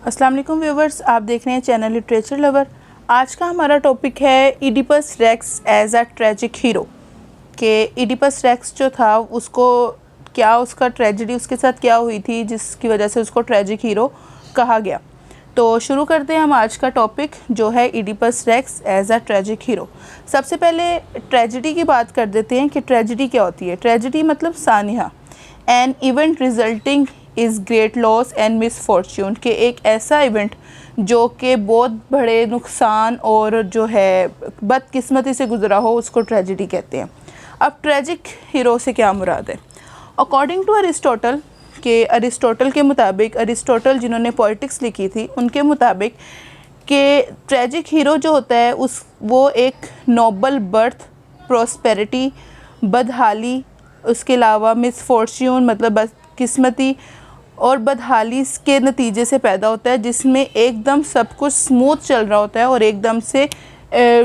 अस्सलाम वालेकुम व्यूवर्स, आप देख रहे हैं चैनल लिटरेचर लवर। आज का हमारा टॉपिक है Oedipus Rex as a tragic hero. कि इडिपस रेक्स जो था उसको क्या, उसका ट्रेजिडी उसके साथ क्या हुई थी जिसकी वजह से उसको ट्रेजिक हीरो कहा गया। तो शुरू करते हैं हम आज का टॉपिक जो है Oedipus Rex as a tragic hero. सबसे पहले ट्रेजिडी की बात कर देते हैं कि ट्रेजिडी क्या होती है। ट्रेजिडी मतलब सानिहा, an event resulting is great loss and misfortune, के एक ऐसा इवेंट जो कि बहुत बड़े नुकसान और जो है बदकिस्मती से गुजरा हो उसको ट्रेजिडी कहते हैं। अब ट्रेजिक हीरो से क्या मुराद है? अकॉर्डिंग टू अरिस्टोटल, के अरिस्टोटल के मुताबिक, अरिस्टोटल जिन्होंने पॉलिटिक्स लिखी थी उनके मुताबिक कि ट्रेजिक हीरो जो होता है वो एक नोबल बर्थ, प्रॉस्पेरिटी, बदहाली, उसके अलावा मिसफॉर्च्यून मतलब बदकिस्मती और बदहाली के नतीजे से पैदा होता है, जिसमें एकदम सब कुछ स्मूथ चल रहा होता है और एकदम से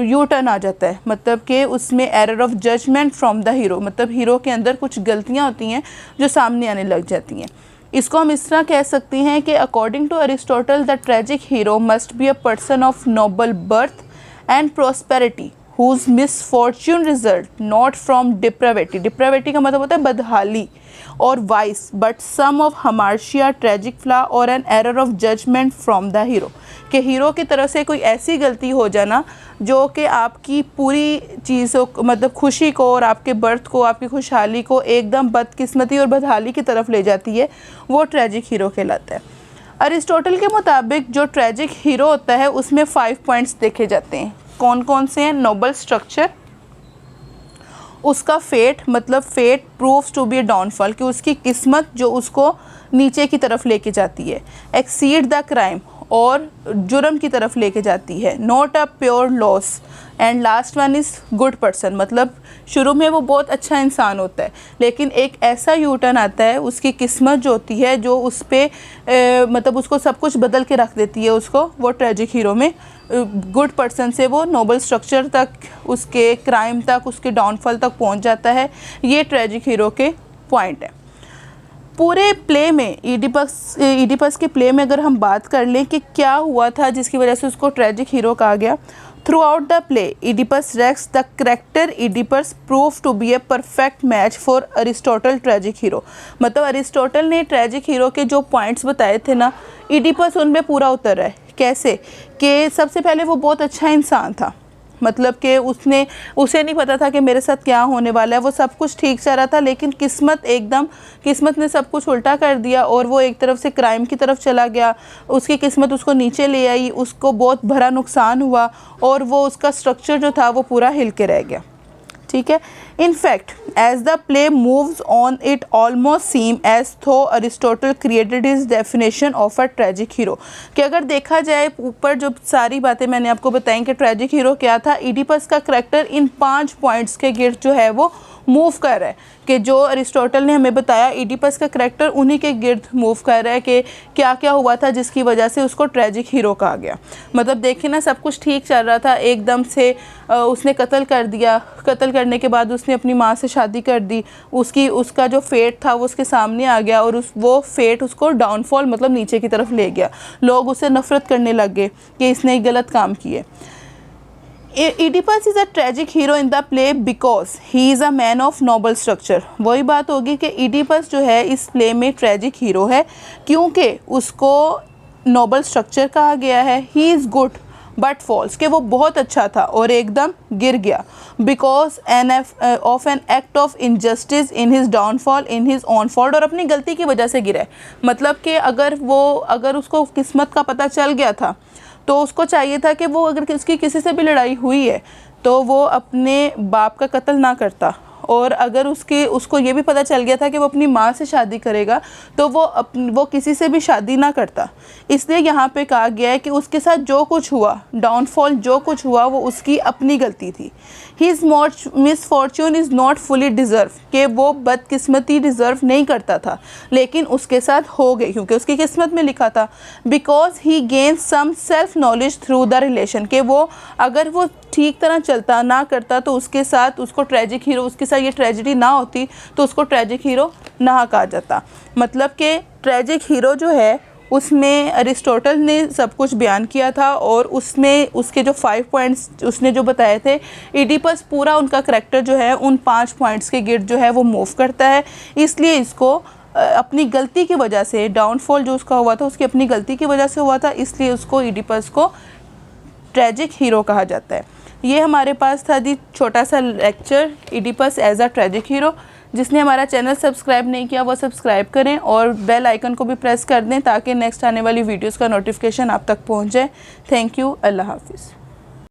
यू टर्न आ जाता है। मतलब कि उसमें error of judgement from the hero, मतलब हीरो के अंदर कुछ गलतियां होती हैं जो सामने आने लग जाती हैं। इसको हम इस तरह कह सकते हैं कि according to Aristotle the tragic hero must be a person of noble birth and prosperity whose misfortune result not from depravity, depravity का मतलब होता है बदहाली और vice, but some of hamartia, tragic flaw और an error of judgment from the hero, कि hero की तरफ से कोई ऐसी गलती हो जाना जो कि आपकी पूरी चीज़ों मतलब खुशी को और आपके बर्थ को, आपकी खुशहाली को एकदम बदकिस्मती और बदहाली की तरफ ले जाती है, वो ट्रेजिक हीरो कहलाता है। अरिस्टोटल के मुताबिक जो ट्रेजिक हीरो होता है उसमें 5 पॉइंट्स देखे जाते हैं। कौन कौन से हैं? नोबल स्ट्रक्चर, उसका फेट मतलब fate proves to be a downfall, कि उसकी किस्मत जो उसको नीचे की तरफ लेके जाती है। एक्सीड द क्राइम, और जुर्म की तरफ लेके जाती है। Not a pure loss, and last one is good person, मतलब शुरू में वो बहुत अच्छा इंसान होता है लेकिन एक ऐसा यू टर्न आता है, उसकी किस्मत जो होती है जो उस पर मतलब उसको सब कुछ बदल के रख देती है उसको, वो ट्रेजिक हीरो में गुड पर्सन से वो नोबल स्ट्रक्चर तक, उसके क्राइम तक, उसके डाउनफॉल तक पहुंच जाता है। ये ट्रेजिक हीरो के पॉइंट है। पूरे प्ले में इडिपस के प्ले में अगर हम बात कर लें कि क्या हुआ था जिसकी वजह से उसको ट्रेजिक हीरो कहा गया। Throughout the play Oedipus Rex the character Oedipus prove to be a perfect match for Aristotle tragic hero, मतलब अरिस्टोटल ने ट्रेजिक हीरो के जो पॉइंट्स बताए थे ना, इडिपस उनमें पूरा उतर है। कैसे? कि सबसे पहले वो बहुत अच्छा इंसान था, मतलब कि उसे नहीं पता था कि मेरे साथ क्या होने वाला है, वो सब कुछ ठीक चल रहा था लेकिन किस्मत ने सब कुछ उल्टा कर दिया और वो एक तरफ से क्राइम की तरफ चला गया। उसकी किस्मत उसको नीचे ले आई, उसको बहुत भरा नुकसान हुआ और वो उसका स्ट्रक्चर जो था वो पूरा हिल के रह गया। ठीक है। In fact as the play moves on it almost seem as though Aristotle created his definition of a tragic hero, कि अगर देखा जाए ऊपर जो सारी बातें मैंने आपको बताई कि ट्रेजिक हीरो क्या था, इडिपस का करैक्टर इन 5 पॉइंट्स के गिर्द जो है वो मूव कर रहा है। कि जो अरिस्टोटल ने हमें बताया इडिपस का करैक्टर उन्हीं के गिर्द मूव कर रहा है कि क्या क्या हुआ था जिसकी वजह से उसको ट्रेजिक हीरो कहा गया। मतलब देखिए ना, सब कुछ ठीक चल रहा था, एकदम से उसने कत्ल कर दिया, कत्ल करने के बाद उसने अपनी माँ से शादी कर दी, उसका जो फेट था वो उसके सामने आ गया और वो फेट उसको डाउनफॉल मतलब नीचे की तरफ ले गया। लोग उससे नफ़रत करने लग गए कि इसने एक गलत काम किए। Oedipus is a tragic hero in the play because he is a man of noble structure. वही बात होगी कि इडिपस जो है इस प्ले में ट्रेजिक हीरो है क्योंकि उसको नोबल स्ट्रक्चर कहा गया है। He is good but falls, कि वो बहुत अच्छा था और एकदम गिर गया। Because of an act of injustice in his downfall in his own fault, और अपनी गलती की वजह से गिरा है। मतलब कि अगर उसको किस्मत का पता चल गया था तो उसको चाहिए था कि वो अगर उसकी किसी से भी लड़ाई हुई है तो वो अपने बाप का कत्ल ना करता, और अगर उसको ये भी पता चल गया था कि वो अपनी माँ से शादी करेगा तो वो किसी से भी शादी ना करता। इसलिए यहाँ पे कहा गया है कि उसके साथ जो कुछ हुआ, डाउनफॉल जो कुछ हुआ, वो उसकी अपनी गलती थी। His misfortune is not fully deserve, कि वो बदकिस्मती डिज़र्व नहीं करता था लेकिन उसके साथ हो गई क्योंकि उसकी किस्मत में लिखा था। Because he gain some self knowledge through the relation, कि वो अगर वो ठीक तरह चलता ना करता तो उसके साथ उसको ट्रेजिक हीरो, उसके साथ ये ट्रेजिडी ना होती तो उसको ट्रेजिक हीरो ना कहा जाता। मतलब कि ट्रेजिक हीरो जो है उसमें अरिस्टोटल ने सब कुछ बयान किया था और उसमें उसके जो 5 पॉइंट्स उसने जो बताए थे, इडिपस पूरा उनका करैक्टर जो है उन 5 पॉइंट्स के गिर्द जो है वो मूव करता है। इसलिए इसको अपनी गलती की वजह से, डाउनफॉल जो उसका हुआ था उसकी अपनी गलती की वजह से हुआ था, इसलिए उसको इडिपस को ट्रेजिक हीरो कहा जाता है। ये हमारे पास था जी छोटा सा lecture, Oedipus as a tragic hero. जिसने हमारा चैनल सब्सक्राइब नहीं किया वो सब्सक्राइब करें और बेल आइकन को भी प्रेस कर दें ताकि नेक्स्ट आने वाली वीडियोस का नोटिफिकेशन आप तक पहुंच जाए। Thank you. अल्लाह हाफिज़।